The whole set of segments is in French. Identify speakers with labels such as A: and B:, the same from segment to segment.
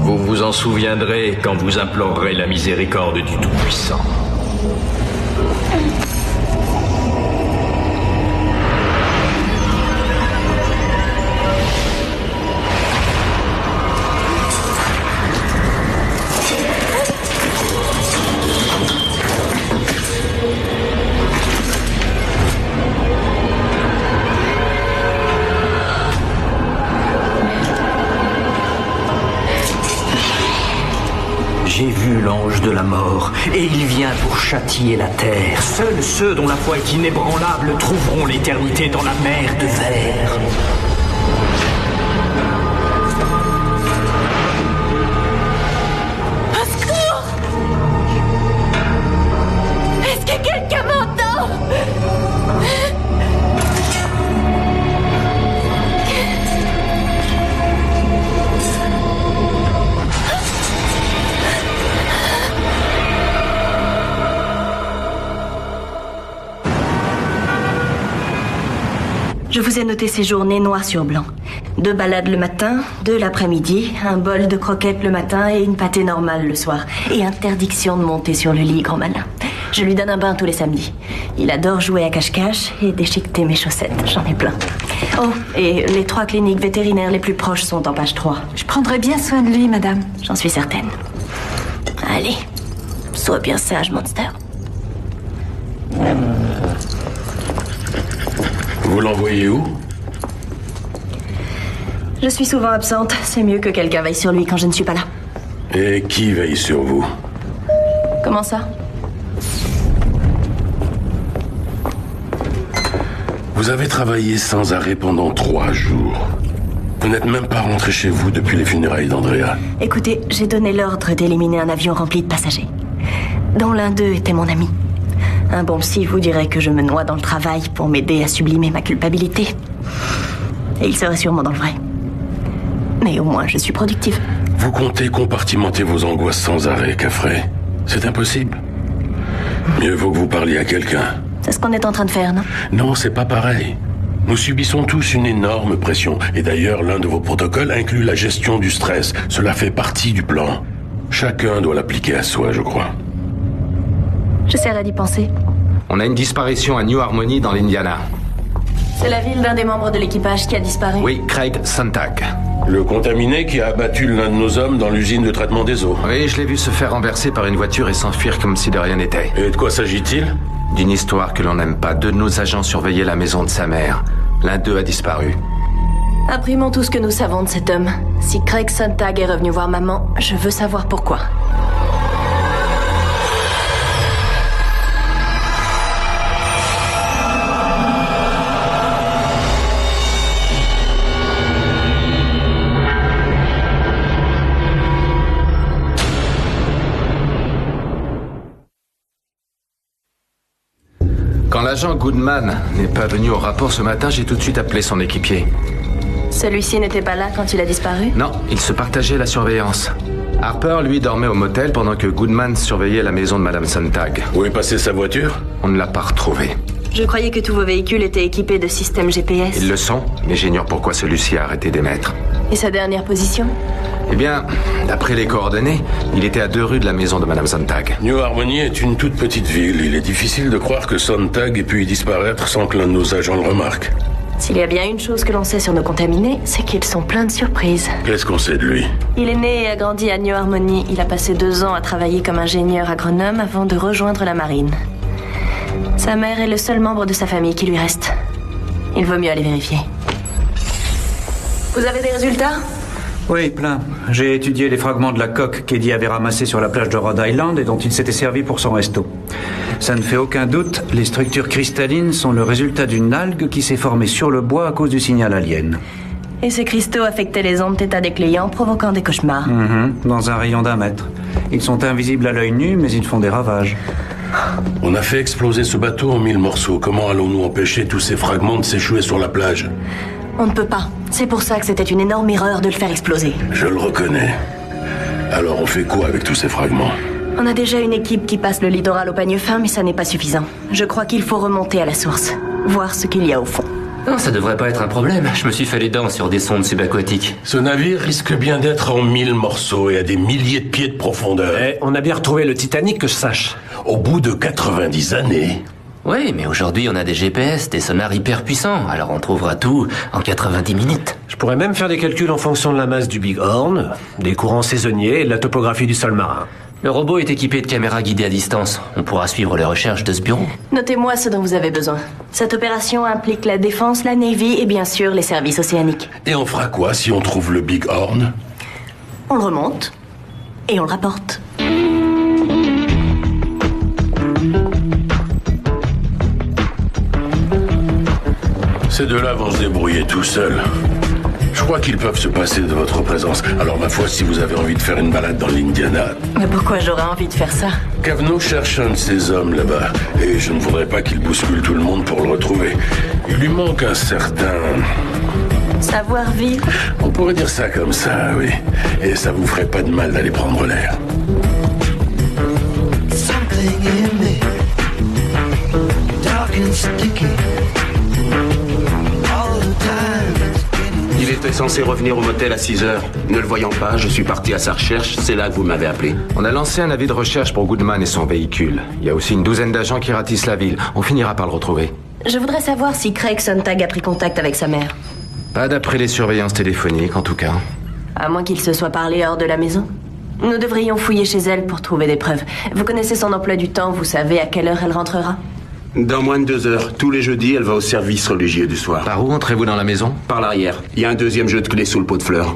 A: Vous vous en souviendrez quand vous implorerez la miséricorde du Tout-Puissant.
B: J'ai vu l'ange de la mort, et il vient pour châtier la terre. Seuls ceux dont la foi est inébranlable trouveront l'éternité dans la mer de verre.
C: Au secours! Est-ce que quelqu'un m'entend?
D: Je vous ai noté ces journées noir sur blanc. 2 balades le matin, 2 l'après-midi, un bol de croquettes le matin et une pâtée normale le soir. Et interdiction de monter sur le lit, grand malin. Je lui donne un bain tous les samedis. Il adore jouer à cache-cache et déchiqueter mes chaussettes. J'en ai plein. Oh, et les 3 cliniques vétérinaires les plus proches sont en page 3.
C: Je prendrai bien soin de lui, madame.
D: J'en suis certaine. Allez, sois bien sage, Monster.
E: Vous l'envoyez où?
D: Je suis souvent absente. C'est mieux que quelqu'un veille sur lui quand je ne suis pas là.
E: Et qui veille sur vous?
D: Comment ça?
E: Vous avez travaillé sans arrêt pendant 3 jours. Vous n'êtes même pas rentré chez vous depuis les funérailles d'Andrea.
D: Écoutez, j'ai donné l'ordre d'éliminer un avion rempli de passagers, dont l'un d'eux était mon ami. Un bon psy vous dirait que je me noie dans le travail pour m'aider à sublimer ma culpabilité. Et il serait sûrement dans le vrai. Mais au moins, je suis productive.
E: Vous comptez compartimenter vos angoisses sans arrêt, Caffrey. C'est impossible. Mieux vaut que vous parliez à quelqu'un.
D: C'est ce qu'on est en train de faire, non?
E: Non, c'est pas pareil. Nous subissons tous une énorme pression. Et d'ailleurs, l'un de vos protocoles inclut la gestion du stress. Cela fait partie du plan. Chacun doit l'appliquer à soi, je crois.
D: J'essaierai d'y penser.
F: On a une disparition à New Harmony dans l'Indiana.
D: C'est la ville d'un des membres de l'équipage qui a disparu?
F: Oui, Craig Sontag.
E: Le contaminé qui a abattu l'un de nos hommes dans l'usine de traitement des eaux.
F: Oui, je l'ai vu se faire renverser par une voiture et s'enfuir comme si de rien n'était.
E: Et de quoi s'agit-il?
F: D'une histoire que l'on n'aime pas. 2 de nos agents surveillaient la maison de sa mère. L'un d'eux a disparu.
D: Imprimons tout ce que nous savons de cet homme. Si Craig Sontag est revenu voir maman, je veux savoir pourquoi.
F: Quand l'agent Goodman n'est pas venu au rapport ce matin, j'ai tout de suite appelé son équipier.
D: Celui-ci n'était pas là quand il a disparu?
F: Non, ils se partageaient la surveillance. Harper, lui, dormait au motel pendant que Goodman surveillait la maison de Madame Sontag.
E: Où est passée sa voiture?
F: On ne l'a pas retrouvée.
D: Je croyais que tous vos véhicules étaient équipés de systèmes GPS.
F: Ils le sont, mais j'ignore pourquoi celui-ci a arrêté d'émettre.
D: Et sa dernière position?
F: Eh bien, d'après les coordonnées, il était à 2 rues de la maison de Madame Sontag.
E: New Harmony est une toute petite ville. Il est difficile de croire que Sontag ait pu y disparaître sans que l'un de nos agents le remarque.
D: S'il y a bien une chose que l'on sait sur nos contaminés, c'est qu'ils sont pleins de surprises.
E: Qu'est-ce qu'on sait de lui?
D: Il est né et a grandi à New Harmony. Il a passé 2 ans à travailler comme ingénieur agronome avant de rejoindre la marine. Sa mère est le seul membre de sa famille qui lui reste. Il vaut mieux aller vérifier. Vous avez des résultats?
G: Oui, plein. J'ai étudié les fragments de la coque qu'Eddie avait ramassés sur la plage de Rhode Island et dont il s'était servi pour son resto. Ça ne fait aucun doute, les structures cristallines sont le résultat d'une algue qui s'est formée sur le bois à cause du signal alien.
D: Et ces cristaux affectaient les ondes θ des clients, provoquant des cauchemars.
G: Dans un rayon d'1 mètre. Ils sont invisibles à l'œil nu, mais ils font des ravages.
E: On a fait exploser ce bateau en 1000 morceaux. Comment allons-nous empêcher tous ces fragments de s'échouer sur la plage?
D: On ne peut pas. C'est pour ça que c'était une énorme erreur de le faire exploser.
E: Je le reconnais. Alors on fait quoi avec tous ces fragments?
D: On a déjà une équipe qui passe le littoral au peigne fin, mais ça n'est pas suffisant. Je crois qu'il faut remonter à la source. Voir ce qu'il y a au fond.
H: Non, ça devrait pas être un problème. Je me suis fait les dents sur des sondes subaquatiques.
E: Ce navire risque bien d'être en 1000 morceaux et à des milliers de pieds de profondeur.
I: On a bien retrouvé le Titanic, que je sache.
E: Au bout de 90 années.
H: Oui, mais aujourd'hui on a des GPS, des sonars hyper puissants, alors on trouvera tout en 90 minutes.
I: Je pourrais même faire des calculs en fonction de la masse du Big Horn, des courants saisonniers et de la topographie du sol marin.
H: Le robot est équipé de caméras guidées à distance. On pourra suivre les recherches de ce bureau.
D: Notez-moi ce dont vous avez besoin. Cette opération implique la défense, la Navy et bien sûr les services océaniques.
E: Et on fera quoi si on trouve le Big Horn?
D: On le remonte et on le rapporte.
E: Ces deux-là vont se débrouiller tout seuls. Je crois qu'ils peuvent se passer de votre présence. Alors ma foi, si vous avez envie de faire une balade dans l'Indiana...
D: Mais pourquoi j'aurais envie de faire ça?
E: Kavanaugh cherche un de ces hommes là-bas. Et je ne voudrais pas qu'il bouscule tout le monde pour le retrouver. Il lui manque un certain...
D: savoir-vivre?
E: On pourrait dire ça comme ça, oui. Et ça vous ferait pas de mal d'aller prendre l'air.
J: Something in me, dark and sticky.
K: Il était censé revenir au motel à 6 heures. Ne le voyant pas, je suis parti à sa recherche. C'est là que vous m'avez appelé.
F: On a lancé un avis de recherche pour Goodman et son véhicule. Il y a aussi une douzaine d'agents qui ratissent la ville. On finira par le retrouver.
D: Je voudrais savoir si Craig Sontag a pris contact avec sa mère.
F: Pas d'après les surveillances téléphoniques, en tout cas.
D: À moins qu'il se soit parlé hors de la maison. Nous devrions fouiller chez elle pour trouver des preuves. Vous connaissez son emploi du temps, vous savez à quelle heure elle rentrera?
K: Dans moins de 2 heures. Tous les jeudis, elle va au service religieux du soir.
F: Par où entrez-vous dans la maison?
K: Par l'arrière. Il y a un deuxième jeu de clés sous le pot de fleurs.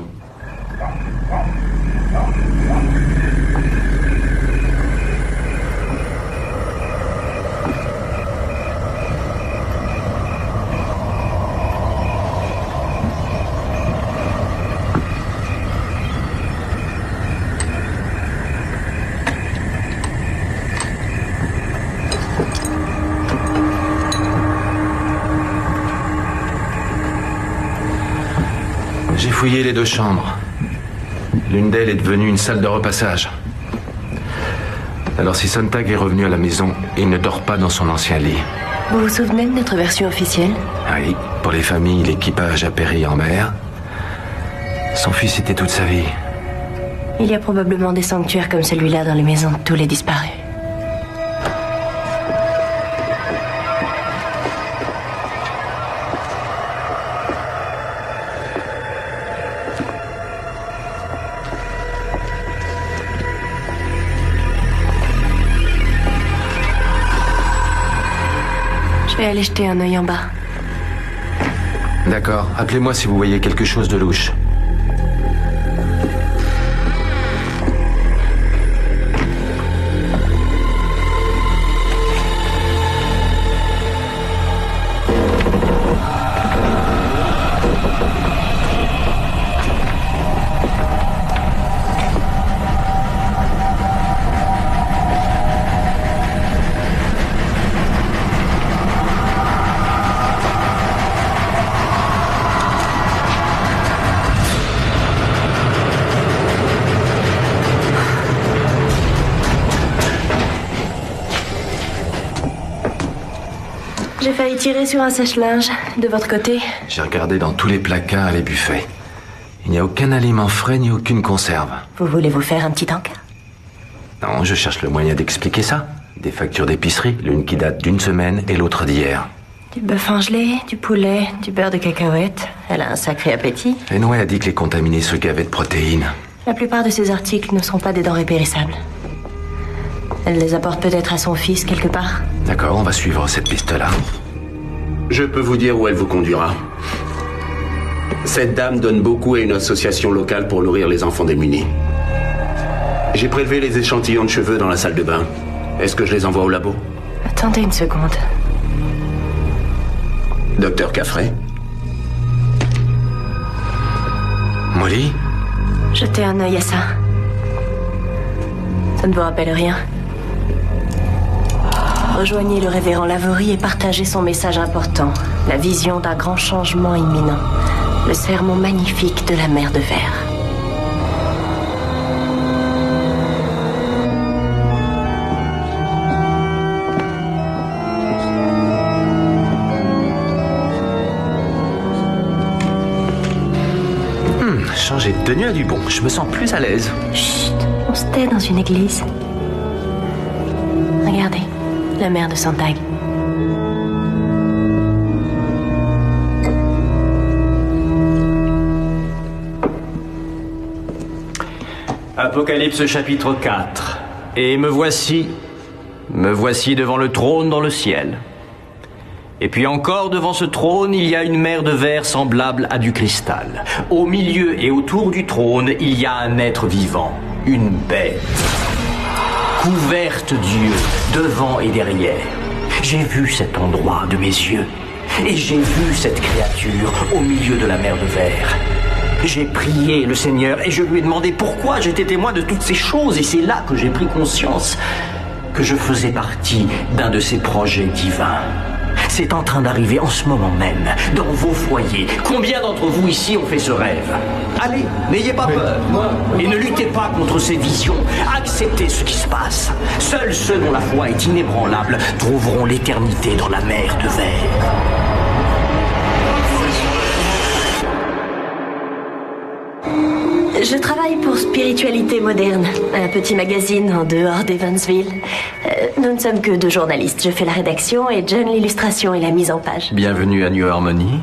F: J'ai fouillé les 2 chambres. L'une d'elles est devenue une salle de repassage. Alors si Sontag est revenu à la maison, il ne dort pas dans son ancien lit.
D: Vous vous souvenez de notre version officielle?
F: Oui, pour les familles, l'équipage a péri en mer. Son fils était toute sa vie.
D: Il y a probablement des sanctuaires comme celui-là dans les maisons de tous les disparus. Je vais aller jeter un œil en bas.
F: D'accord, appelez-moi si vous voyez quelque chose de louche.
D: J'ai failli tirer sur un sèche-linge. De votre côté?
F: J'ai regardé dans tous les placards et les buffets. Il n'y a aucun aliment frais ni aucune conserve.
D: Vous voulez vous faire un petit encas?
F: Non, je cherche le moyen d'expliquer ça. Des factures d'épicerie, l'une qui date d'1 semaine et l'autre d'hier.
D: Du bœuf en gelée, du poulet, du beurre de cacahuète. Elle a un sacré appétit.
F: Fenway a dit que les contaminés se gavaient de protéines.
D: La plupart de ces articles ne sont pas des denrées périssables. Elle les apporte peut-être à son fils quelque part.
F: D'accord, on va suivre cette piste-là.
K: Je peux vous dire où elle vous conduira. Cette dame donne beaucoup à une association locale pour nourrir les enfants démunis. J'ai prélevé les échantillons de cheveux dans la salle de bain. Est-ce que je les envoie au labo?
D: Attendez une seconde.
K: Docteur Caffrey?
F: Molly?
D: Jetez un œil à ça. Ça ne vous rappelle rien? Rejoignez le révérend Lavorie et partagez son message important. La vision d'un grand changement imminent. Le sermon magnifique de la mer de verre.
F: changé de tenue à du bon. Je me sens plus à l'aise.
D: Chut, on se tait dans une église. Regardez, la mère de Sontag.
B: Apocalypse chapitre 4. Et me voici devant le trône dans le ciel. Et puis encore devant ce trône, il y a une mer de verre semblable à du cristal. Au milieu et autour du trône, il y a un être vivant, une bête, couverte d'yeux, devant et derrière. J'ai vu cet endroit de mes yeux, et j'ai vu cette créature au milieu de la mer de verre. J'ai prié le Seigneur et je lui ai demandé pourquoi j'étais témoin de toutes ces choses, et c'est là que j'ai pris conscience que je faisais partie d'un de ces projets divins. C'est en train d'arriver en ce moment même, dans vos foyers. Combien d'entre vous ici ont fait ce rêve? Allez, n'ayez pas peur, et ne luttez pas contre ces visions. Acceptez ce qui se passe. Seuls ceux dont la foi est inébranlable trouveront l'éternité dans la mer de verre.
D: Je travaille pour Spiritualité Moderne, un petit magazine en dehors d'Evansville. Nous ne sommes que 2 journalistes. Je fais la rédaction et John l'illustration et la mise en page.
B: Bienvenue à New Harmony.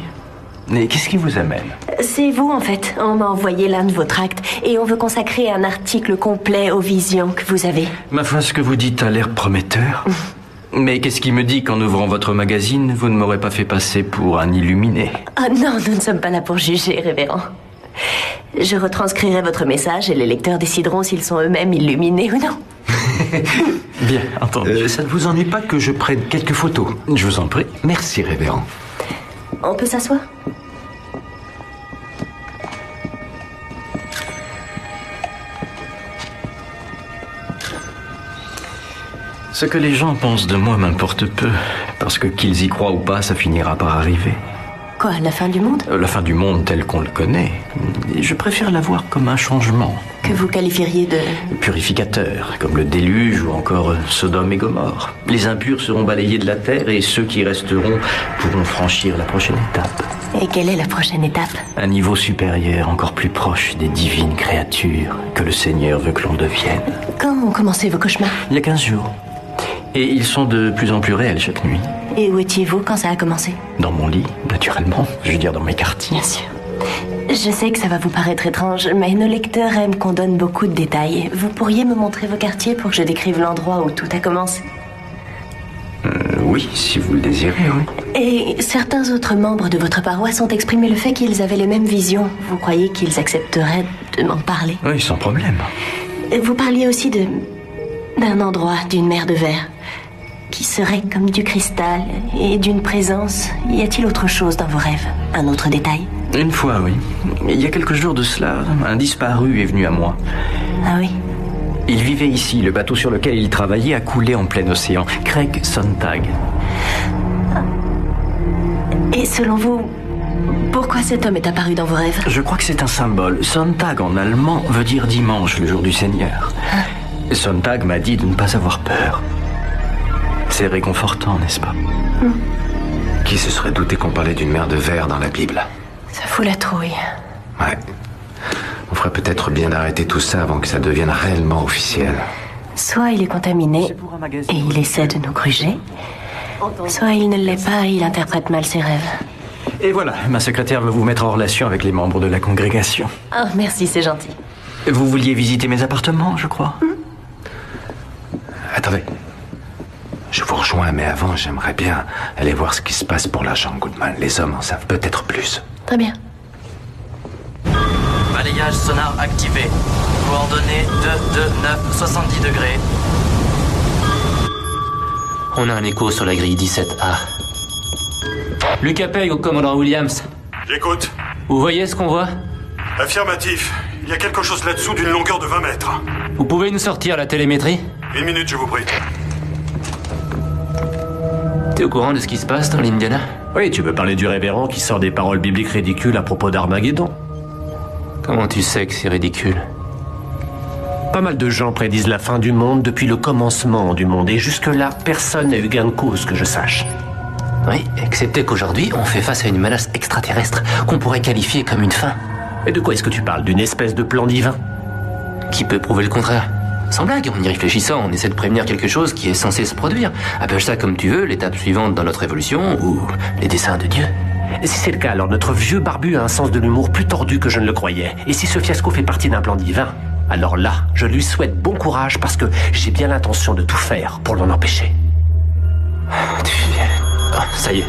B: Mais qu'est-ce qui vous amène?
D: C'est vous, en fait. On m'a envoyé l'un de vos tracts et on veut consacrer un article complet aux visions que vous avez.
B: Ma foi, ce que vous dites a l'air prometteur. Mais qu'est-ce qui me dit qu'en ouvrant votre magazine, vous ne m'aurez pas fait passer pour un illuminé?
D: Oh non, nous ne sommes pas là pour juger, révérend. Je retranscrirai votre message et les lecteurs décideront s'ils sont eux-mêmes illuminés ou non.
B: Bien, entendu.
F: Ça ne vous ennuie pas que je prenne quelques photos?
B: Je vous en prie.
F: Merci, révérend.
D: On peut s'asseoir?
B: Ce que les gens pensent de moi m'importe peu, parce que qu'ils y croient ou pas, ça finira par arriver.
D: Quoi, la fin du monde?
B: La fin du monde tel qu'on le connaît. Je préfère la voir comme un changement.
D: Que vous qualifieriez de...
B: Purificateur, comme le déluge ou encore Sodome et Gomorrhe. Les impurs seront balayés de la terre et ceux qui resteront pourront franchir la prochaine étape.
D: Et quelle est la prochaine étape?
B: Un niveau supérieur, encore plus proche des divines créatures que le Seigneur veut que l'on devienne.
D: Quand ont commencé vos cauchemars?
B: Il y a 15 jours. Et ils sont de plus en plus réels chaque nuit.
D: Et où étiez-vous quand ça a commencé?
B: Dans mon lit, naturellement. Je veux dire dans mes quartiers.
D: Bien sûr. Je sais que ça va vous paraître étrange, mais nos lecteurs aiment qu'on donne beaucoup de détails. Vous pourriez me montrer vos quartiers pour que je décrive l'endroit où tout a commencé?
B: Oui, si vous le désirez, oui.
D: Et certains autres membres de votre paroisse ont exprimé le fait qu'ils avaient les mêmes visions. Vous croyez qu'ils accepteraient de m'en parler?
B: Oui, sans problème.
D: Vous parliez aussi d'un endroit, d'une mer de verre, qui serait comme du cristal et d'une présence. Y a-t-il autre chose dans vos rêves? Un autre détail?
B: Une fois, oui. Il y a quelques jours de cela, un disparu est venu à moi.
D: Ah oui?
B: Il vivait ici. Le bateau sur lequel il travaillait a coulé en plein océan. Craig Sontag.
D: Et selon vous, pourquoi cet homme est apparu dans vos rêves?
B: Je crois que c'est un symbole. Sontag en allemand veut dire dimanche, le jour du Seigneur. Sontag m'a dit de ne pas avoir peur. C'est réconfortant, n'est-ce pas?
F: Qui se serait douté qu'on parlait d'une mer de verre dans la Bible?
D: Ça fout la trouille.
F: Ouais. On ferait peut-être bien d'arrêter tout ça avant que ça devienne réellement officiel.
D: Soit il est contaminé et il essaie de nous gruger, soit il ne l'est pas et il interprète mal ses rêves.
B: Et voilà, ma secrétaire veut vous mettre en relation avec les membres de la congrégation.
D: Ah, merci, c'est gentil.
B: Vous vouliez visiter mes appartements, je crois?
F: Attendez. Je vous rejoins, mais avant, j'aimerais bien aller voir ce qui se passe pour l'agent Goodman. Les hommes en savent peut-être plus.
D: Très bien.
L: Balayage sonar activé. Coordonnées 229 70 degrés.
H: On a un écho sur la grille 17A.
L: Lucas Peg au commandant Williams.
M: J'écoute.
L: Vous voyez ce qu'on voit?
M: Affirmatif. Il y a quelque chose là-dessous d'une longueur de 20 mètres.
L: Vous pouvez nous sortir la télémétrie?
M: 1 minute, je vous prie.
H: T'es au courant de ce qui se passe dans l'Indiana?
I: Oui, tu veux parler du révérend qui sort des paroles bibliques ridicules à propos d'Armageddon.
H: Comment tu sais que c'est ridicule?
I: Pas mal de gens prédisent la fin du monde depuis le commencement du monde, et jusque-là, personne n'a eu gain de cause que je sache.
H: Oui, excepté qu'aujourd'hui, on fait face à une menace extraterrestre qu'on pourrait qualifier comme une fin.
I: Et de quoi est-ce que tu parles? D'une espèce de plan divin?
H: Qui peut prouver le contraire? Sans blague, en y réfléchissant, on essaie de prévenir quelque chose qui est censé se produire. Appelle ça comme tu veux, l'étape suivante dans notre évolution, ou les desseins de Dieu.
I: Et si c'est le cas, alors notre vieux barbu a un sens de l'humour plus tordu que je ne le croyais. Et si ce fiasco fait partie d'un plan divin, alors là, je lui souhaite bon courage parce que j'ai bien l'intention de tout faire pour l'en empêcher.
H: Ça y est.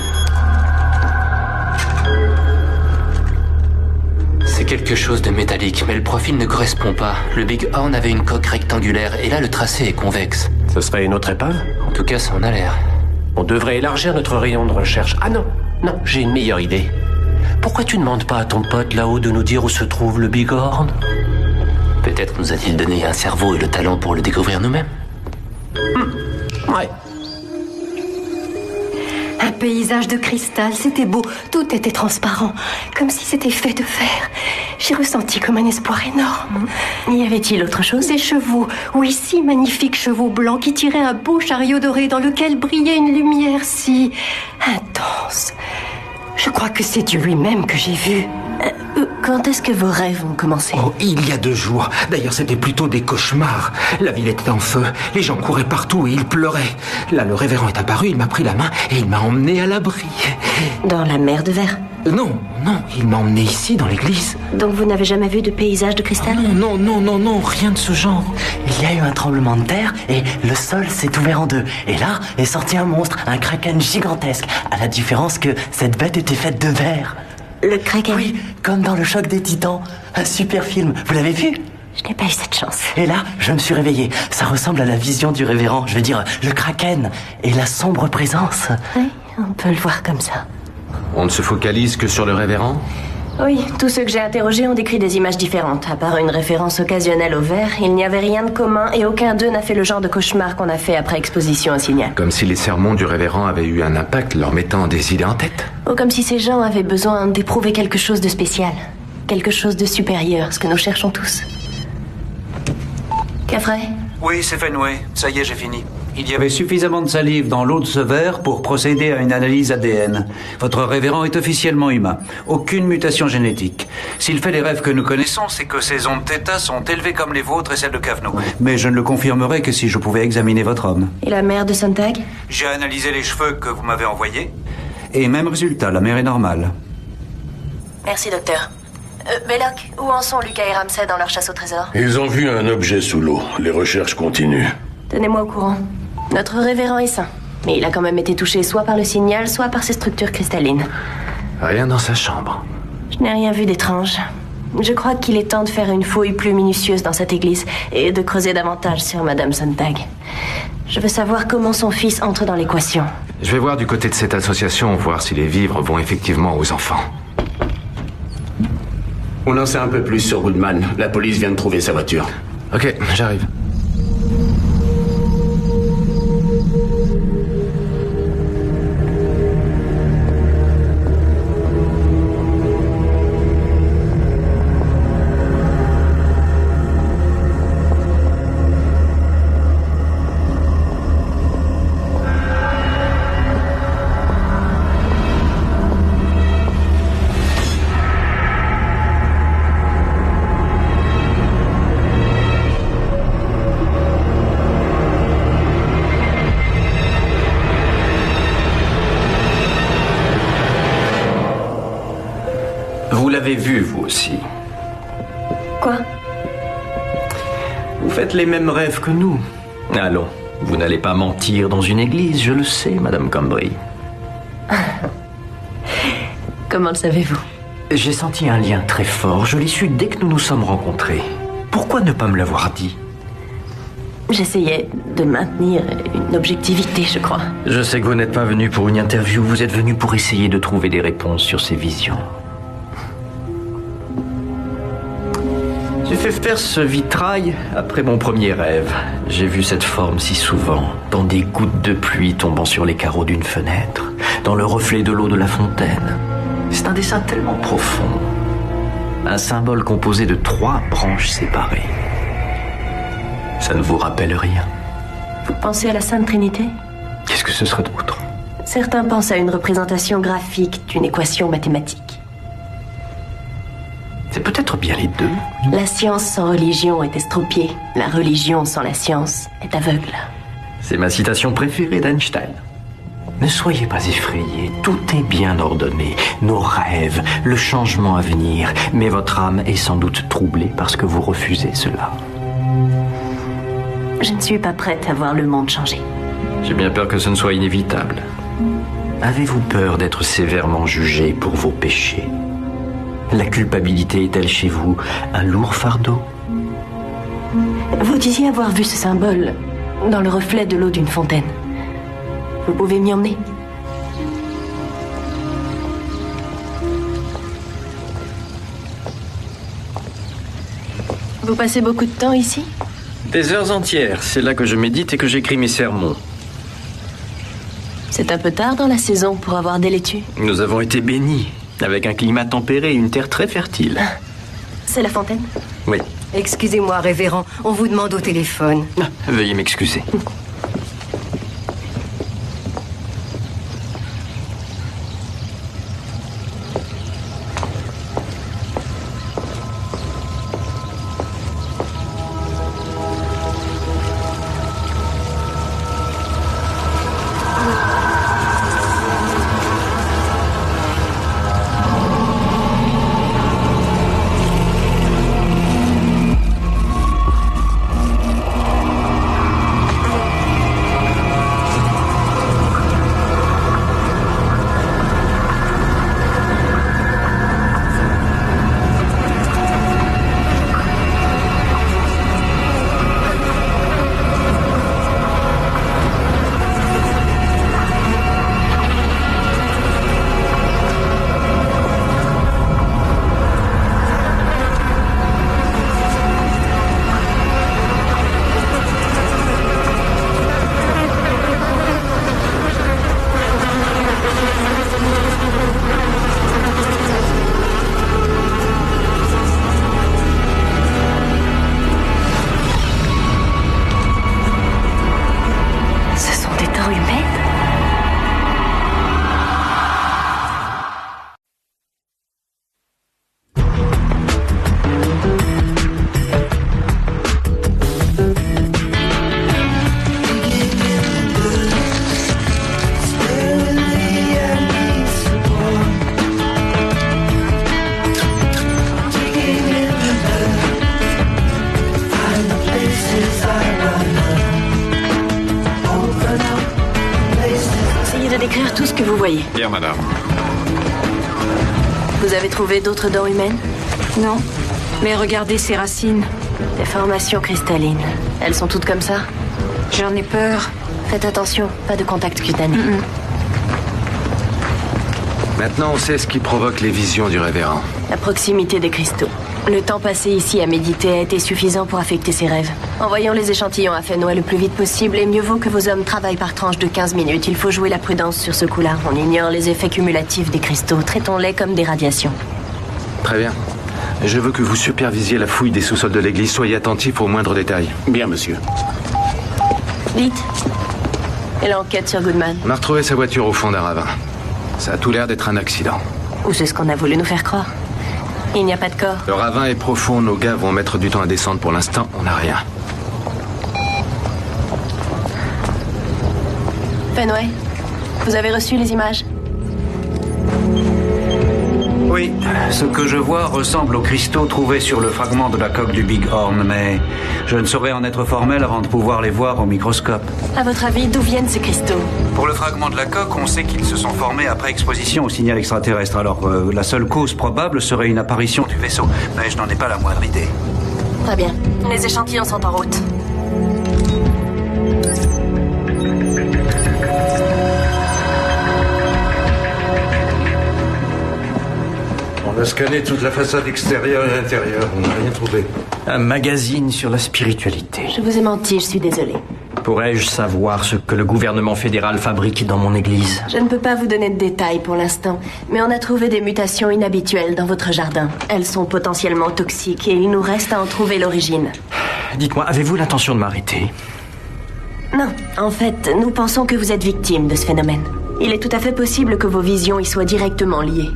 H: C'est quelque chose de métallique, mais le profil ne correspond pas. Le Big Horn avait une coque rectangulaire, et là le tracé est convexe.
I: Ce serait une autre épave?
H: En tout cas, ça en a l'air.
I: On devrait élargir notre rayon de recherche. Ah non, j'ai une meilleure idée. Pourquoi tu ne demandes pas à ton pote là-haut de nous dire où se trouve le Big Horn?
H: Peut-être nous a-t-il donné un cerveau et le talent pour le découvrir nous-mêmes.
I: Ouais.
D: Un paysage de cristal, c'était beau, tout était transparent, comme si c'était fait de verre. J'ai ressenti comme un espoir énorme. Y avait-il autre chose? Des chevaux, oui, si magnifiques chevaux blancs qui tiraient un beau chariot doré dans lequel brillait une lumière si intense. Je crois que c'est Dieu lui-même que j'ai vu. Quand est-ce que vos rêves ont commencé?
N: Oh, il y a 2 jours. D'ailleurs, c'était plutôt des cauchemars. La ville était en feu, les gens couraient partout et ils pleuraient. Là, le révérend est apparu, il m'a pris la main et il m'a emmené à l'abri.
D: Dans la mer de verre?
N: Non, il m'a emmené ici, dans l'église.
D: Donc vous n'avez jamais vu de paysage de cristal?
N: Non, rien de ce genre.
B: Il y a eu un tremblement de terre et le sol s'est ouvert en 2. Et là est sorti un monstre, un kraken gigantesque, à la différence que cette bête était faite de verre.
D: Le kraken?
B: Oui, comme dans le choc des titans. Un super film, vous l'avez vu?
D: Je n'ai pas eu cette chance.
B: Et là, je me suis réveillé. Ça ressemble à la vision du révérend, je veux dire, le kraken et la sombre présence.
D: Oui, on peut le voir comme ça.
F: On ne se focalise que sur le révérend?
D: Oui, tous ceux que j'ai interrogés ont décrit des images différentes. À part une référence occasionnelle au verre, il n'y avait rien de commun et aucun d'eux n'a fait le genre de cauchemar qu'on a fait après exposition au signal.
F: Comme si les sermons du révérend avaient eu un impact, leur mettant des idées en tête.
D: Ou comme si ces gens avaient besoin d'éprouver quelque chose de spécial. Quelque chose de supérieur, ce que nous cherchons tous. Caffrey?
G: Oui, c'est Fenway. Ça y est, j'ai fini. Il y avait suffisamment de salive dans l'eau de ce verre pour procéder à une analyse ADN. Votre révérend est officiellement humain. Aucune mutation génétique. S'il fait les rêves que nous connaissons, c'est que ses ondes θ sont élevées comme les vôtres et celles de Kavno. Mais je ne le confirmerai que si je pouvais examiner votre homme.
D: Et la mère de Sontag?
G: J'ai analysé les cheveux que vous m'avez envoyés. Et même résultat, la mère est normale.
D: Merci, docteur. Belloc, où en sont Lucas et Ramsay dans leur chasse au trésor?
E: Ils ont vu un objet sous l'eau. Les recherches continuent.
D: Tenez-moi au courant. Notre révérend est sain. Mais il a quand même été touché soit par le signal, soit par ses structures cristallines.
F: Rien dans sa chambre.
D: Je n'ai rien vu d'étrange. Je crois qu'il est temps de faire une fouille plus minutieuse dans cette église et de creuser davantage sur Madame Sontag. Je veux savoir comment son fils entre dans l'équation.
F: Je vais voir du côté de cette association, voir si les vivres vont effectivement aux enfants.
K: On en sait un peu plus sur Goodman. La police vient de trouver sa voiture.
F: Ok, j'arrive.
B: Vous l'avez vu, vous aussi.
D: Quoi?
B: Vous faites les mêmes rêves que nous. Allons, vous n'allez pas mentir dans une église, je le sais, Madame Cambry.
D: Comment le savez-vous?
B: J'ai senti un lien très fort, je l'ai su dès que nous nous sommes rencontrés. Pourquoi ne pas me l'avoir dit?
D: J'essayais de maintenir une objectivité, je crois.
B: Je sais que vous n'êtes pas venu pour une interview, vous êtes venu pour essayer de trouver des réponses sur ces visions. J'ai fait faire ce vitrail après mon premier rêve. J'ai vu cette forme si souvent, dans des gouttes de pluie tombant sur les carreaux d'une fenêtre, dans le reflet de l'eau de la fontaine. C'est un dessin tellement profond. Un symbole composé de 3 branches séparées. Ça ne vous rappelle rien?
D: Vous pensez à la Sainte Trinité?
B: Qu'est-ce que ce serait d'autre?
D: Certains pensent à une représentation graphique d'une équation mathématique.
B: C'est peut-être bien les deux.
D: La science sans religion est estropiée. La religion sans la science est aveugle.
B: C'est ma citation préférée d'Einstein. Ne soyez pas effrayés, tout est bien ordonné. Nos rêves, le changement à venir. Mais votre âme est sans doute troublée parce que vous refusez cela.
D: Je ne suis pas prête à voir le monde changer.
B: J'ai bien peur que ce ne soit inévitable. Avez-vous peur d'être sévèrement jugé pour vos péchés? La culpabilité est-elle chez vous un lourd fardeau?
D: Vous disiez avoir vu ce symbole dans le reflet de l'eau d'une fontaine. Vous pouvez m'y emmener? Vous passez beaucoup de temps ici?
B: Des heures entières, c'est là que je médite et que j'écris mes sermons.
D: C'est un peu tard dans la saison pour avoir des laitues.
B: Nous avons été bénis, avec un climat tempéré et une terre très fertile.
D: C'est la fontaine?
B: Oui.
O: Excusez-moi, révérend, on vous demande au téléphone.
B: Veuillez m'excuser.
A: Bien, madame.
D: Vous avez trouvé d'autres dents humaines?
O: Non. Mais regardez ces racines.
D: Des formations cristallines. Elles sont toutes comme ça?
O: J'en ai peur.
D: Faites attention, pas de contact cutané.
F: Maintenant, on sait ce qui provoque les visions du révérend.
D: La proximité des cristaux. Le temps passé ici à méditer a été suffisant pour affecter ses rêves. Envoyons les échantillons à Fenway le plus vite possible et mieux vaut que vos hommes travaillent par tranche de 15 minutes. Il faut jouer la prudence sur ce coup-là. On ignore les effets cumulatifs des cristaux. Traitons-les comme des radiations.
F: Très bien. Je veux que vous supervisiez la fouille des sous-sols de l'église. Soyez attentifs aux moindres détails.
K: Bien, monsieur.
D: Vite. Et l'enquête sur Goodman?
F: On a retrouvé sa voiture au fond d'un ravin. Ça a tout l'air d'être un accident.
D: Ou c'est ce qu'on a voulu nous faire croire. Il n'y a pas de corps.
F: Le ravin est profond, nos gars vont mettre du temps à descendre. Pour l'instant, on n'a rien.
D: Fenway, vous avez reçu les images?
G: Oui, ce que je vois ressemble aux cristaux trouvés sur le fragment de la coque du Big Horn, mais je ne saurais en être formel avant de pouvoir les voir au microscope.
D: À votre avis, d'où viennent ces cristaux?
G: Pour le fragment de la coque, on sait qu'ils se sont formés après exposition au signal extraterrestre. Alors, la seule cause probable serait une apparition du vaisseau, mais je n'en ai pas la moindre idée.
D: Très bien. Les échantillons sont en route.
E: On a scanné toute la façade extérieure et intérieure. On n'a rien trouvé.
B: Un magazine sur la spiritualité.
D: Je vous ai menti, je suis désolée.
B: Pourrais-je savoir ce que le gouvernement fédéral fabrique dans mon église?
D: Je ne peux pas vous donner de détails pour l'instant, mais on a trouvé des mutations inhabituelles dans votre jardin. Elles sont potentiellement toxiques et il nous reste à en trouver l'origine.
B: Dites-moi, avez-vous l'intention de m'arrêter?
D: Non, en fait, nous pensons que vous êtes victime de ce phénomène. Il est tout à fait possible que vos visions y soient directement liées.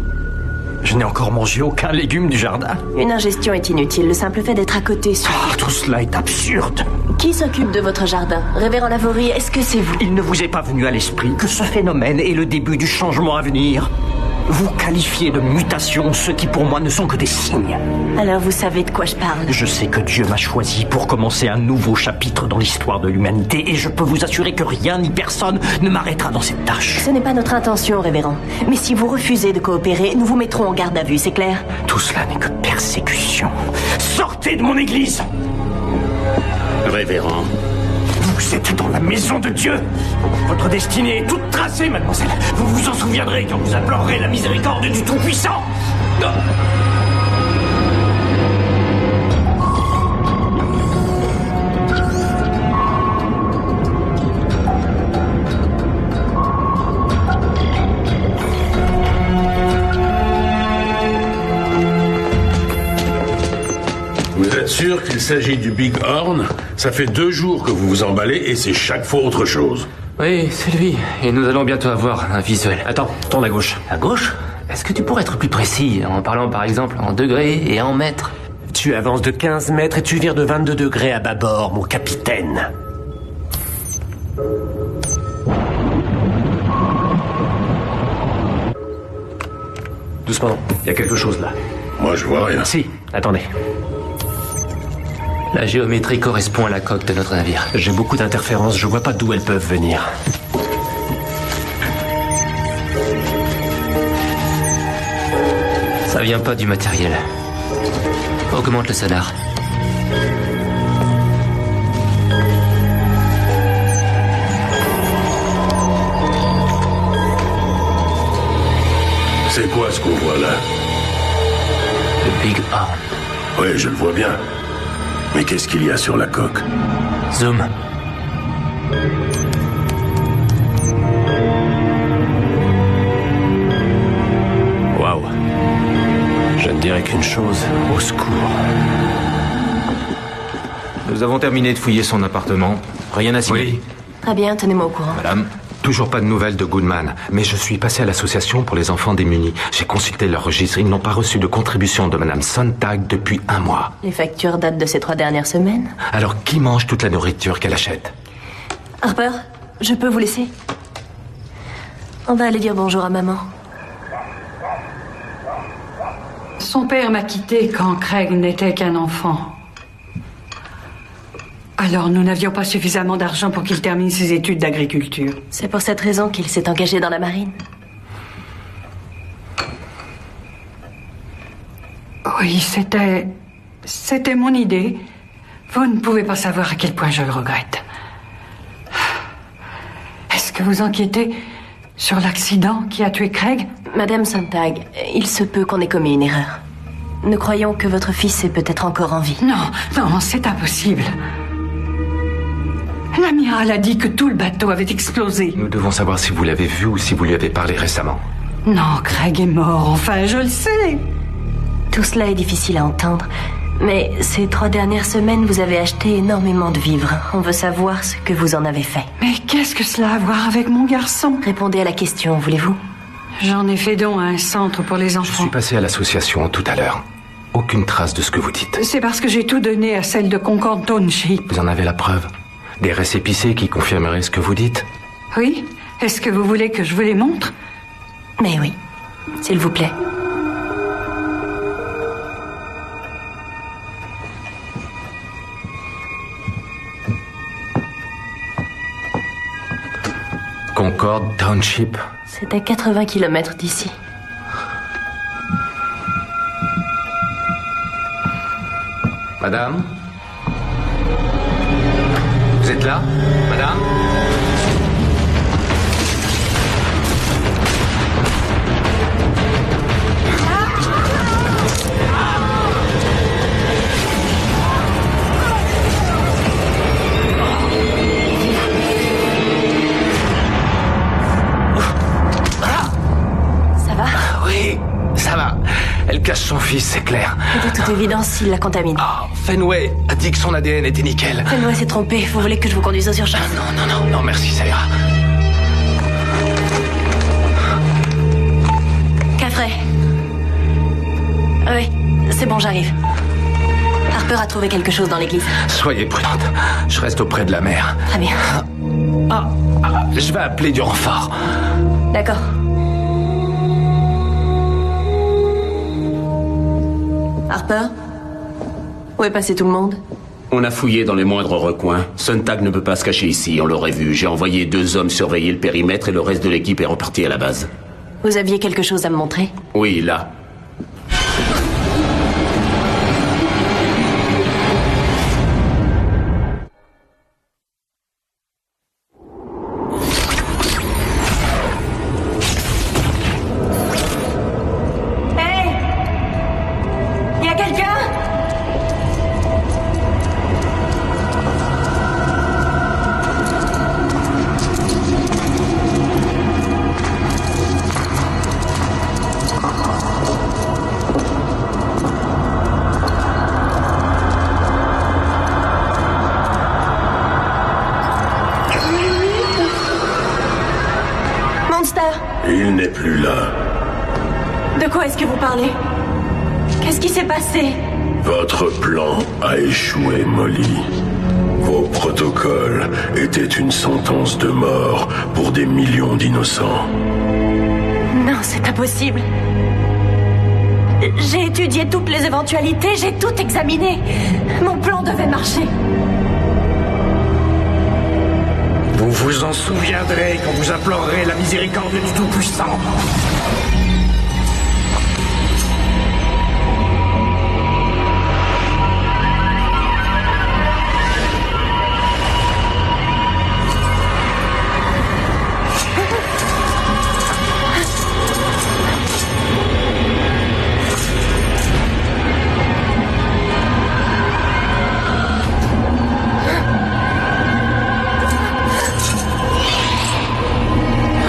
B: Je n'ai encore mangé aucun légume du jardin.
D: Une ingestion est inutile. Le simple fait d'être à côté suffit.
B: Ah, tout cela est absurde.
D: Qui s'occupe de votre jardin? Révérend Lavorie, est-ce que c'est vous?
B: Il ne vous est pas venu à l'esprit que ce phénomène est le début du changement à venir? Vous qualifiez de mutation ce qui pour moi ne sont que des signes.
D: Alors vous savez de quoi je parle?
B: Je sais que Dieu m'a choisi pour commencer un nouveau chapitre dans l'histoire de l'humanité et je peux vous assurer que rien ni personne ne m'arrêtera dans cette tâche.
D: Ce n'est pas notre intention, révérend. Mais si vous refusez de coopérer, nous vous mettrons en garde à vue, c'est clair?
B: Tout cela n'est que persécution. Sortez de mon église!
K: Révérend.
B: Vous êtes dans la maison de Dieu. Votre destinée est toute tracée, mademoiselle. Vous vous en souviendrez quand vous implorerez la miséricorde du Tout-Puissant.
E: Vous êtes sûr qu'il s'agit du Big Horn? Ça fait 2 jours que vous vous emballez et c'est chaque fois autre chose.
H: Oui, c'est lui. Et nous allons bientôt avoir un visuel.
I: Attends, tourne à gauche.
H: À gauche? Est-ce que tu pourrais être plus précis en parlant par exemple en degrés et en mètres?
I: Tu avances de 15 mètres et tu vires de 22 degrés à bâbord, mon capitaine. Doucement, il y a quelque chose là.
E: Moi, je vois rien.
I: Si, attendez.
H: La géométrie correspond à la coque de notre navire.
I: J'ai beaucoup d'interférences, je vois pas d'où elles peuvent venir.
H: Ça vient pas du matériel. Augmente le sonar.
E: C'est quoi ce qu'on voit là?
H: Le Big Horn.
E: Oui, je le vois bien. Mais qu'est-ce qu'il y a sur la coque?
H: Zoom.
I: Waouh. Je ne dirais qu'une chose, au secours.
F: Nous avons terminé de fouiller son appartement. Rien à signaler.
H: Oui.
D: Très bien, tenez-moi au courant.
F: Madame, toujours pas de nouvelles de Goodman. Mais je suis passé à l'association pour les enfants démunis. J'ai consulté leur registre. Ils n'ont pas reçu de contribution de Madame Sontag depuis 1 mois.
D: Les factures datent de ces 3 dernières semaines.
F: Alors qui mange toute la nourriture qu'elle achète?
D: Harper, je peux vous laisser? On va aller dire bonjour à maman.
O: Son père m'a quitté quand Craig n'était qu'un enfant. Alors nous n'avions pas suffisamment d'argent pour qu'il termine ses études d'agriculture.
D: C'est pour cette raison qu'il s'est engagé dans la marine.
O: Oui, c'était mon idée. Vous ne pouvez pas savoir à quel point je le regrette. Est-ce que vous enquêtez sur l'accident qui a tué Craig?
D: Madame Sontag, il se peut qu'on ait commis une erreur. Nous croyons que votre fils est peut-être encore en vie.
O: Non, c'est impossible. L'amiral a dit que tout le bateau avait explosé.
F: Nous devons savoir si vous l'avez vu ou si vous lui avez parlé récemment.
O: Non, Craig est mort, enfin, je le sais.
D: Tout cela est difficile à entendre, mais ces 3 dernières semaines, vous avez acheté énormément de vivres. On veut savoir ce que vous en avez fait.
O: Mais qu'est-ce que cela a à voir avec mon garçon?
D: Répondez à la question, voulez-vous?
O: J'en ai fait don à un centre pour les
F: Je
O: enfants.
F: suis passé à l'association tout à l'heure. Aucune trace de ce que vous dites.
O: C'est parce que j'ai tout donné à celle de Concord Township.
F: Vous en avez la preuve? Des récépissés qui confirmeraient ce que vous dites?
O: Oui? Est-ce que vous voulez que je vous les montre?
D: Mais oui, s'il vous plaît.
F: Concord Township.
D: C'est à 80 km d'ici.
F: Madame? Vous êtes là? Madame?
D: Ça va?
F: Oui, ça va. Elle cache son fils, c'est clair.
D: Et de toute évidence, il l'a contaminé.
F: Fenway a dit que son ADN était nickel.
D: Fenway s'est trompé. Vous voulez que je vous conduise aux urgences?
F: Non, merci, ça ira.
D: Caffrey, c'est bon, j'arrive. Harper a trouvé quelque chose dans l'église.
F: Soyez prudente. Je reste auprès de la mère.
D: Très bien.
F: Je vais appeler du renfort.
D: D'accord. Harper? Où est passé tout le monde?
K: On a fouillé dans les moindres recoins. Sontag ne peut pas se cacher ici, on l'aurait vu. J'ai envoyé 2 hommes surveiller le périmètre et le reste de l'équipe est reparti à la base.
D: Vous aviez quelque chose à me montrer?
K: Oui, là.
D: Hey! Y a quelqu'un? Monster!
E: Il n'est plus là.
D: De quoi est-ce que vous parlez? Qu'est-ce qui s'est passé?
E: Votre plan a échoué, Molly. Vos protocoles étaient une sentence de mort pour des millions d'innocents.
D: Non, c'est impossible. J'ai étudié toutes les éventualités, j'ai tout examiné. Mon plan devait marcher.
B: Vous vous en souviendrez quand vous implorerez la miséricorde du Tout-Puissant.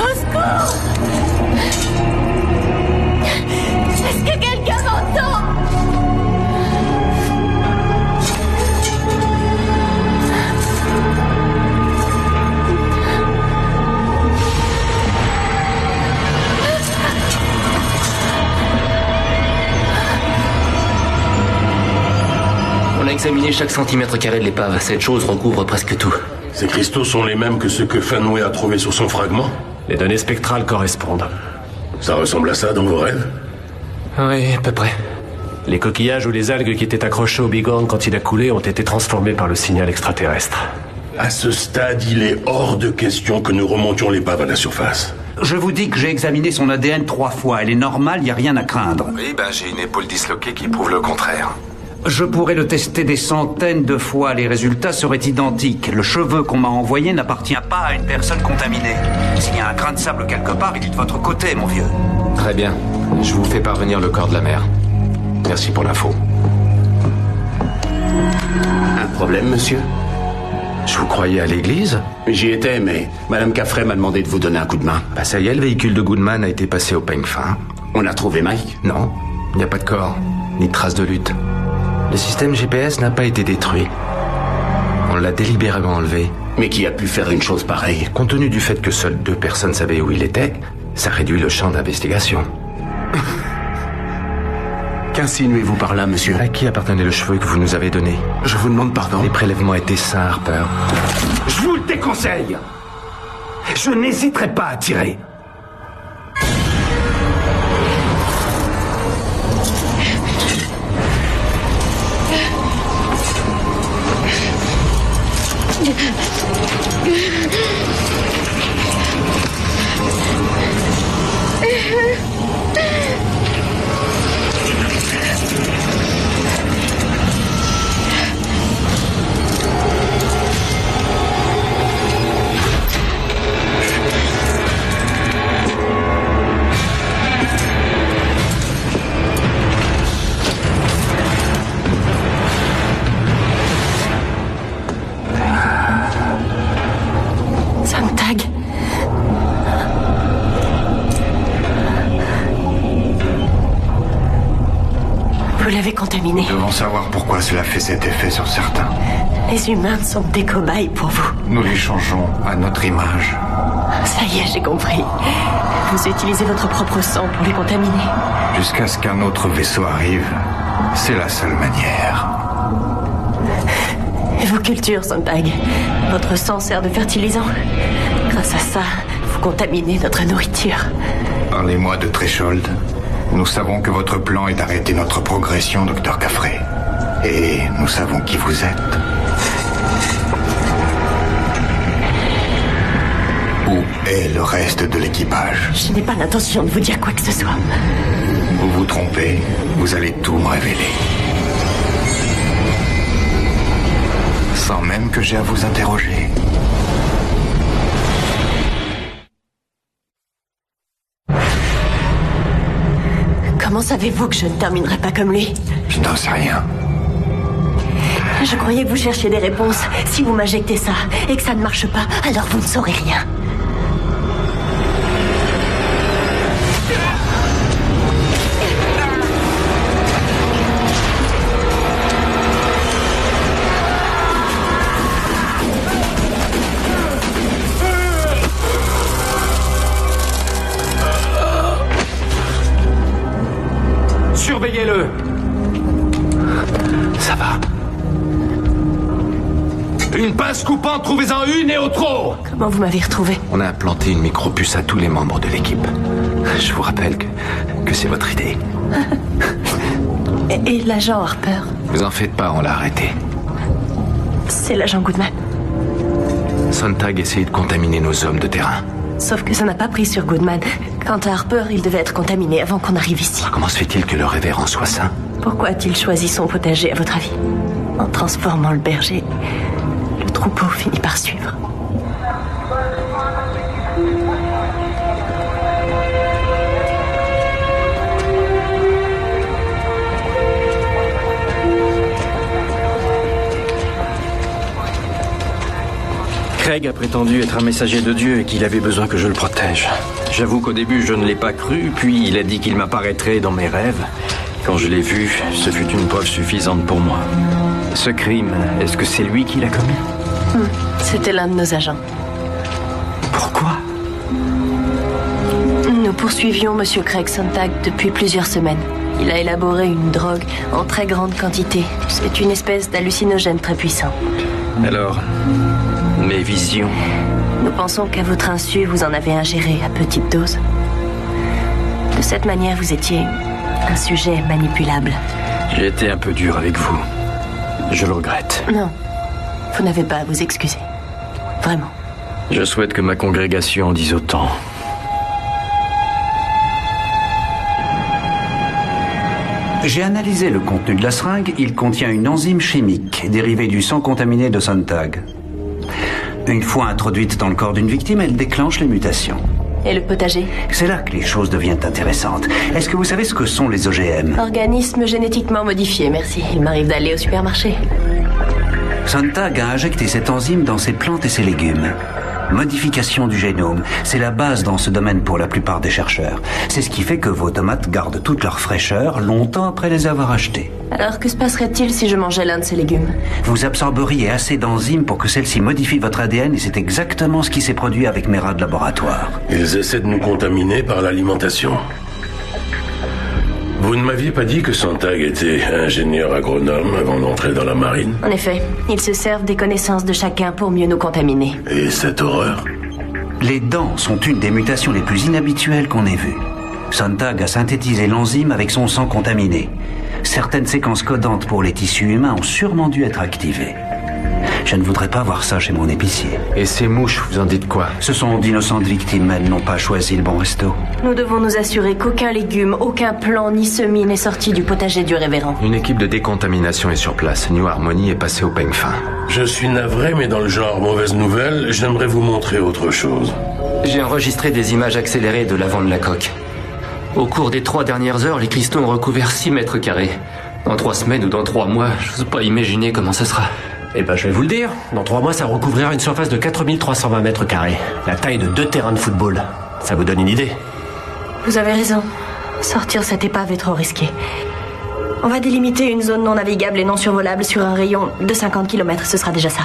C: Au secours! Est-ce que quelqu'un m'entend?
H: On a examiné chaque centimètre carré de l'épave. Cette chose recouvre presque tout.
E: Ces cristaux sont les mêmes que ceux que Fenway a trouvés sur son fragment?
I: Les données spectrales correspondent.
E: Ça ressemble à ça dans vos rêves?
H: Oui, à peu près.
I: Les coquillages ou les algues qui étaient accrochés au Big Horn quand il a coulé ont été transformés par le signal extraterrestre.
E: À ce stade, il est hors de question que nous remontions l'épave à la surface.
G: Je vous dis que j'ai examiné son ADN 3 fois. Elle est normale, y a rien à craindre.
F: Oui, j'ai une épaule disloquée qui prouve le contraire.
G: Je pourrais le tester des centaines de fois. Les résultats seraient identiques. Le cheveu qu'on m'a envoyé n'appartient pas à une personne contaminée. S'il y a un grain de sable quelque part, il est de votre côté, mon vieux.
F: Très bien. Je vous fais parvenir le corps de la mère. Merci pour l'info.
K: Un problème, monsieur?
F: Je vous croyais à l'église?
K: J'y étais, mais Madame Caffrey m'a demandé de vous donner un coup de main.
F: Ça y est, le véhicule de Goodman a été passé au peigne fin.
K: On a trouvé Mike?
F: Non, il n'y a pas de corps, ni de traces de lutte. Le système GPS n'a pas été détruit. On l'a délibérément enlevé.
K: Mais qui a pu faire une chose pareille?
F: Compte tenu du fait que seules 2 personnes savaient où il était, ça réduit le champ d'investigation.
K: Qu'insinuez-vous par là, monsieur?
F: À qui appartenait le cheveu que vous nous avez donné?
K: Je vous demande pardon.
F: Les prélèvements étaient sains, Harper.
B: Je vous le déconseille. Je n'hésiterai pas à tirer.
D: Sontag. Vous l'avez contaminé.
P: Nous devons savoir pourquoi cela fait cet effet sur certains.
D: Les humains sont des cobayes pour vous.
P: Nous les changeons à notre image.
D: Ça y est, j'ai compris. Vous utilisez votre propre sang pour les contaminer.
P: Jusqu'à ce qu'un autre vaisseau arrive, c'est la seule manière.
D: Et vos cultures, Sontag. Votre sang sert de fertilisant. Grâce à ça, vous contaminez notre nourriture.
P: Parlez-moi de Threshold. Nous savons que votre plan est d'arrêter notre progression, Dr. Caffrey. Et nous savons qui vous êtes. Où est le reste de l'équipage?
D: Je n'ai pas l'intention de vous dire quoi que ce soit.
P: Vous vous trompez, vous allez tout me révéler. Sans même que j'ai à vous interroger.
D: Comment savez-vous que je ne terminerai pas comme lui?
P: Je n'en sais rien.
D: Je croyais que vous cherchiez des réponses. Si vous m'injectez ça et que ça ne marche pas, alors vous ne saurez rien.
F: Surveillez-le. Ça va. Une pince coupante, trouvez-en une et au trot.
D: Comment vous m'avez retrouvé?
F: On a implanté une micropuce à tous les membres de l'équipe. Je vous rappelle que c'est votre idée.
D: Et l'agent Harper?
F: Vous en faites pas, on l'a arrêté.
D: C'est l'agent Goodman.
F: Sontag essayait de contaminer nos hommes de terrain.
D: Sauf que ça n'a pas pris sur Goodman. Quant à Harper, il devait être contaminé avant qu'on arrive ici.
F: Comment se fait-il que le révérend soit sain?
D: Pourquoi a-t-il choisi son potager, à votre avis? En transformant le berger, le troupeau finit par suivre.
G: Craig a prétendu être un messager de Dieu et qu'il avait besoin que je le protège. J'avoue qu'au début, je ne l'ai pas cru, puis il a dit qu'il m'apparaîtrait dans mes rêves. Quand je l'ai vu, ce fut une preuve suffisante pour moi. Ce crime, est-ce que c'est lui qui l'a commis?
D: C'était l'un de nos agents.
G: Pourquoi?
D: Nous poursuivions Monsieur Craig Sontag depuis plusieurs semaines. Il a élaboré une drogue en très grande quantité. C'est une espèce d'hallucinogène très puissant.
G: Alors, mes visions?
D: Nous pensons qu'à votre insu, vous en avez ingéré à petite dose. De cette manière, vous étiez un sujet manipulable.
G: J'ai été un peu dur avec vous. Je le regrette.
D: Non, vous n'avez pas à vous excuser. Vraiment.
G: Je souhaite que ma congrégation en dise autant. J'ai analysé le contenu de la seringue. Il contient une enzyme chimique dérivée du sang contaminé de Sontag. Une fois introduite dans le corps d'une victime, elle déclenche les mutations.
D: Et le potager?
G: C'est là que les choses deviennent intéressantes. Est-ce que vous savez ce que sont les OGM?
D: Organismes génétiquement modifiés, merci. Il m'arrive d'aller au supermarché.
G: Sontag a injecté cette enzyme dans ses plantes et ses légumes. Modification du génome, c'est la base dans ce domaine pour la plupart des chercheurs. C'est ce qui fait que vos tomates gardent toute leur fraîcheur longtemps après les avoir achetées.
D: Alors que se passerait-il si je mangeais l'un de ces légumes?
G: Vous absorberiez assez d'enzymes pour que celle-ci modifie votre ADN et c'est exactement ce qui s'est produit avec mes rats de laboratoire.
E: Ils essaient de nous contaminer par l'alimentation. Vous ne m'aviez pas dit que Sontag était ingénieur agronome avant d'entrer dans la marine?
D: En effet, ils se servent des connaissances de chacun pour mieux nous contaminer.
E: Et cette horreur?
G: Les dents sont une des mutations les plus inhabituelles qu'on ait vues. Sontag a synthétisé l'enzyme avec son sang contaminé. Certaines séquences codantes pour les tissus humains ont sûrement dû être activées. Je ne voudrais pas voir ça chez mon épicier.
F: Et ces mouches, vous en dites quoi?
G: Ce sont d'innocentes victimes, elles n'ont pas choisi le bon resto.
D: Nous devons nous assurer qu'aucun légume, aucun plant ni semis n'est sorti du potager du révérend.
F: Une équipe de décontamination est sur place. New Harmony est passée au peigne fin.
E: Je suis navré, mais dans le genre mauvaise nouvelle, j'aimerais vous montrer autre chose.
H: J'ai enregistré des images accélérées de l'avant de la coque. Au cours des 3 dernières heures, les cristaux ont recouvert 6 mètres carrés. Dans 3 semaines ou dans 3 mois, je n'ose pas imaginer comment ça sera.
I: Eh ben, je vais vous le dire. Dans 3 mois, ça recouvrira une surface de 4320 mètres carrés. La taille de 2 terrains de football. Ça vous donne une idée?
D: Vous avez raison. Sortir cette épave est trop risqué. On va délimiter une zone non navigable et non survolable sur un rayon de 50 km. Ce sera déjà ça.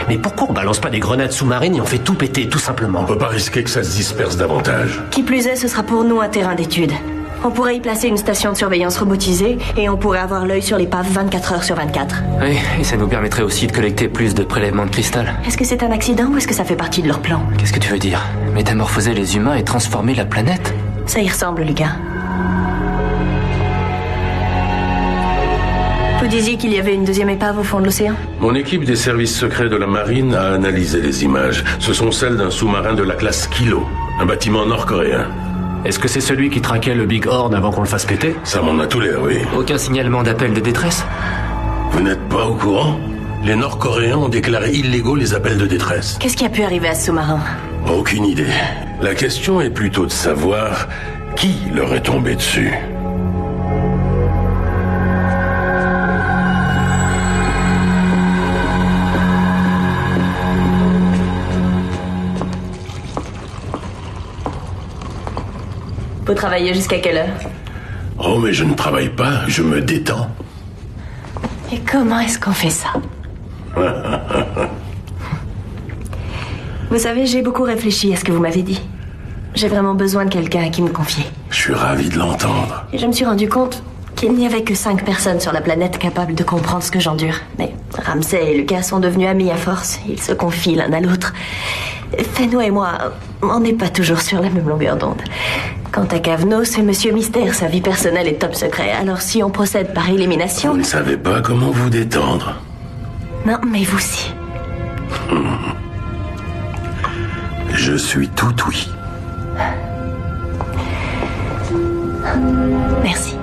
I: Mais pourquoi on balance pas des grenades sous-marines et on fait tout péter, tout simplement?
E: On peut pas risquer que ça se disperse davantage.
D: Qui plus est, ce sera pour nous un terrain d'étude. On pourrait y placer une station de surveillance robotisée et on pourrait avoir l'œil sur l'épave 24 heures sur 24.
H: Oui, et ça nous permettrait aussi de collecter plus de prélèvements de cristal.
D: Est-ce que c'est un accident ou est-ce que ça fait partie de leur plan?
H: Qu'est-ce que tu veux dire? Métamorphoser les humains et transformer la planète?
D: Ça y ressemble, Lucas. Vous disiez qu'il y avait une deuxième épave au fond de l'océan?
E: Mon équipe des services secrets de la marine a analysé les images. Ce sont celles d'un sous-marin de la classe Kilo, un bâtiment nord-coréen.
I: Est-ce que c'est celui qui traquait le Big Horn avant qu'on le fasse péter?
E: Ça m'en a tout l'air, oui.
H: Aucun signalement d'appel de détresse?
E: Vous n'êtes pas au courant? Les Nord-Coréens ont déclaré illégaux les appels de détresse.
D: Qu'est-ce qui a pu arriver à ce sous-marin?
E: Aucune idée. La question est plutôt de savoir qui leur est tombé dessus.
D: Vous travaillez jusqu'à quelle heure?
E: Oh, mais je ne travaille pas, je me détends.
D: Et comment est-ce qu'on fait ça? Vous savez, j'ai beaucoup réfléchi à ce que vous m'avez dit. J'ai vraiment besoin de quelqu'un à qui me confier.
E: Je suis ravi de l'entendre.
D: Et je me suis rendu compte qu'il n'y avait que 5 personnes sur la planète capables de comprendre ce que j'endure. Mais Ramsay et Lucas sont devenus amis à force. Ils se confient l'un à l'autre. Fenno et moi, on n'est pas toujours sur la même longueur d'onde. Quant à Kavno, c'est Monsieur Mystère, sa vie personnelle est top secret. Alors si on procède par élimination...
E: Vous ne savez pas comment vous détendre.
D: Non, mais vous si.
E: Je suis tout oui.
D: Merci.